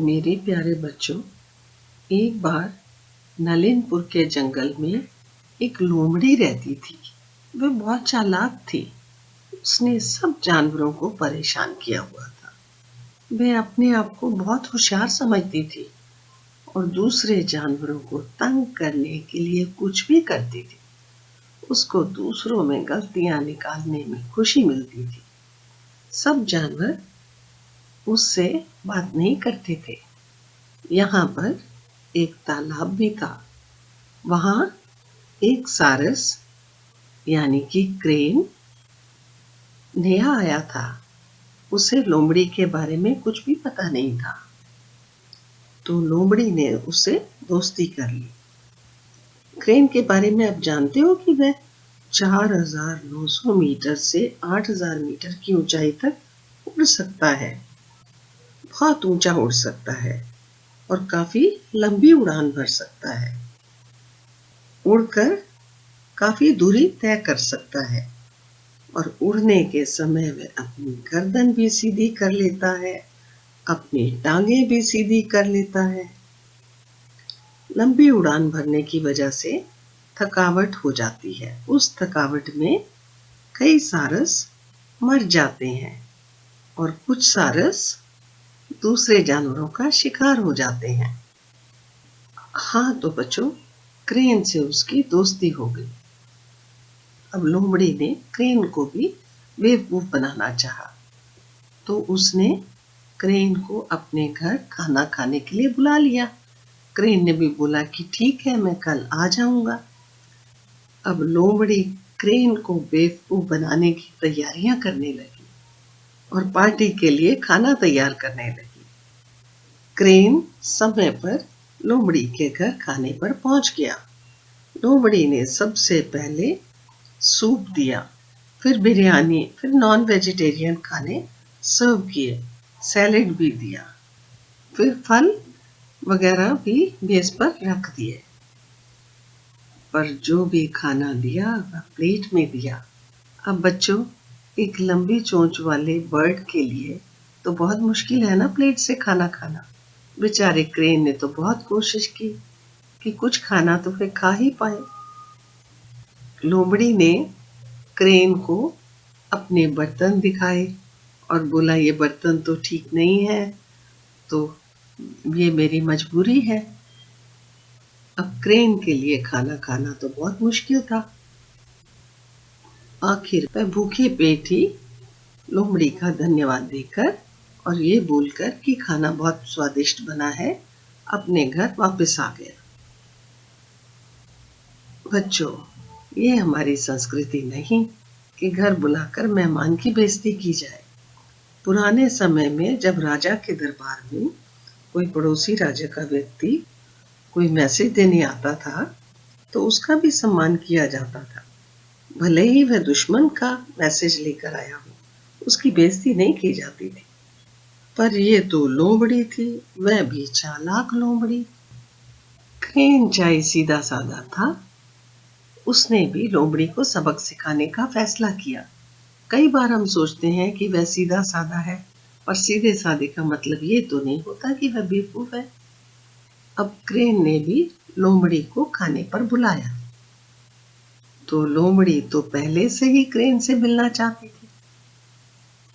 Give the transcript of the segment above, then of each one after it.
मेरे प्यारे बच्चों, एक बार नलिनपुर के जंगल में एक लोमड़ी रहती थी। वह बहुत चालाक थी। उसने सब जानवरों को परेशान किया हुआ था। वह अपने आप को बहुत होशियार समझती थी और दूसरे जानवरों को तंग करने के लिए कुछ भी करती थी। उसको दूसरों में गलतियां निकालने में खुशी मिलती थी। सब जानवर उससे बात नहीं करते थे। यहाँ पर एक तालाब भी था। वहां एक सारस यानी कि क्रेन नया आया था। उसे लोमड़ी के बारे में कुछ भी पता नहीं था, तो लोमड़ी ने उससे दोस्ती कर ली। क्रेन के बारे में आप जानते हो कि वह 4,900 मीटर से 8,000 मीटर की ऊंचाई तक उड़ सकता है। बहुत ऊंचा उड़ सकता है और काफी लंबी उड़ान भर सकता है। उड़कर काफी दूरी तय कर सकता है और उड़ने के समय वह अपनी गर्दन भी सीधी कर लेता है, अपनी टांगे भी सीधी कर लेता है। लंबी उड़ान भरने की वजह से थकावट हो जाती है। उस थकावट में कई सारस मर जाते हैं और कुछ सारस दूसरे जानवरों का शिकार हो जाते हैं। हाँ तो बच्चों, क्रेन से उसकी दोस्ती हो गई। अब लोमड़ी ने क्रेन को भी बेवकूफ बनाना चाहा, तो उसने क्रेन को अपने घर खाना खाने के लिए बुला लिया। क्रेन ने भी बोला कि ठीक है, मैं कल आ जाऊंगा। अब लोमड़ी क्रेन को बेवकूफ बनाने की तैयारियां करने लगी और पार्टी के लिए खाना तैयार करने लगी। क्रेन समय पर लोमड़ी के घर खाने पर पहुंच गया। लोमड़ी ने सबसे पहले सूप दिया, फिर बिरयानी, फिर नॉन वेजिटेरियन खाने सर्व किए, सैलेड भी दिया, फिर फल वगैरह भी मेज पर रख दिए। पर जो भी खाना दिया वह प्लेट में दिया। अब बच्चों, एक लंबी चोंच वाले बर्ड के लिए तो बहुत मुश्किल है ना प्लेट से खाना खाना। बेचारे क्रेन ने तो बहुत कोशिश की कि कुछ खाना तो फिर खा ही पाए। लोमड़ी ने क्रेन को अपने बर्तन दिखाए और बोला, ये बर्तन तो ठीक नहीं है, तो ये मेरी मजबूरी है। अब क्रेन के लिए खाना खाना तो बहुत मुश्किल था। आखिर वह भूखे पेट ही लोमड़ी का धन्यवाद देकर और ये बोलकर कि खाना बहुत स्वादिष्ट बना है, अपने घर वापस आ गया। बच्चों, ये हमारी संस्कृति नहीं कि घर बुलाकर मेहमान की बेइज्जती की जाए। पुराने समय में जब राजा के दरबार में कोई पड़ोसी राजा का व्यक्ति कोई मैसेज देने आता था, तो उसका भी सम्मान किया जाता था। भले ही वह दुश्मन का मैसेज लेकर आया हो, उसकी बेइज्जती नहीं की जाती थी। पर ये तो लोमड़ी थी, वह भी चालाक लोमड़ी। क्रेन चाहे सीधा साधा था, उसने भी लोमड़ी को सबक सिखाने का फैसला किया। कई बार हम सोचते हैं कि वह सीधा साधा है, पर सीधे साधे का मतलब ये तो नहीं होता कि वह बेवकूफ है। अब क्रेन ने भी लोमड़ी को खाने पर बुलाया, तो लोमड़ी तो पहले से ही क्रेन से मिलना चाहती थी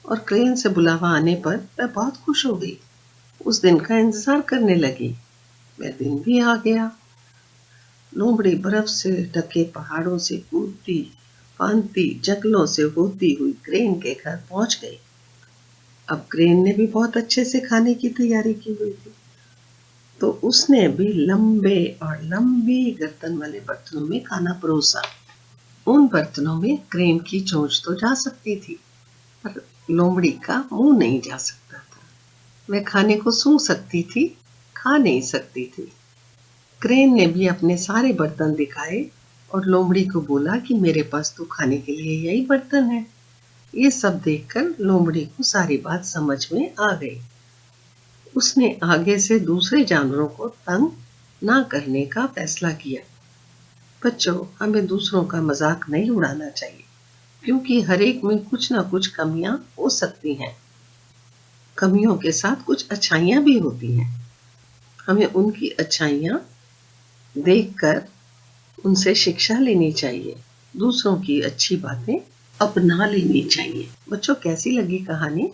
और क्रेन से बुलावा आने पर वह बहुत खुश हो गई। उस दिन का इंतजार करने लगी। वह दिन भी आ गया। लोमड़ी बर्फ से ढके पहाड़ों से कूदती फांदती जंगलों से होती हुई क्रेन के घर पहुंच गई। अब क्रेन ने भी बहुत अच्छे से खाने की तैयारी की हुई थी, तो उसने भी लंबे और लंबी गर्दन वाले बर्तनों में खाना परोसा। उन बर्तनों में क्रेन की चोंच तो जा सकती थी, पर लोमड़ी का मुंह नहीं जा सकता था। वह खाने को सूंघ सकती थी, खा नहीं सकती थी। क्रेन ने भी अपने सारे बर्तन दिखाए और लोमड़ी को बोला कि मेरे पास तो खाने के लिए यही बर्तन है। ये सब देखकर लोमड़ी को सारी बात समझ में आ गई। उसने आगे से दूसरे जानवरों को तंग ना करने का फैसला किया। बच्चों, हमें दूसरों का मजाक नहीं उड़ाना चाहिए, क्योंकि हर एक में कुछ ना कुछ कमियां हो सकती हैं। कमियों के साथ कुछ अच्छाइयाँ भी होती हैं। हमें उनकी अच्छाइयाँ देखकर उनसे शिक्षा लेनी चाहिए, दूसरों की अच्छी बातें अपना लेनी चाहिए। बच्चों, कैसी लगी कहानी?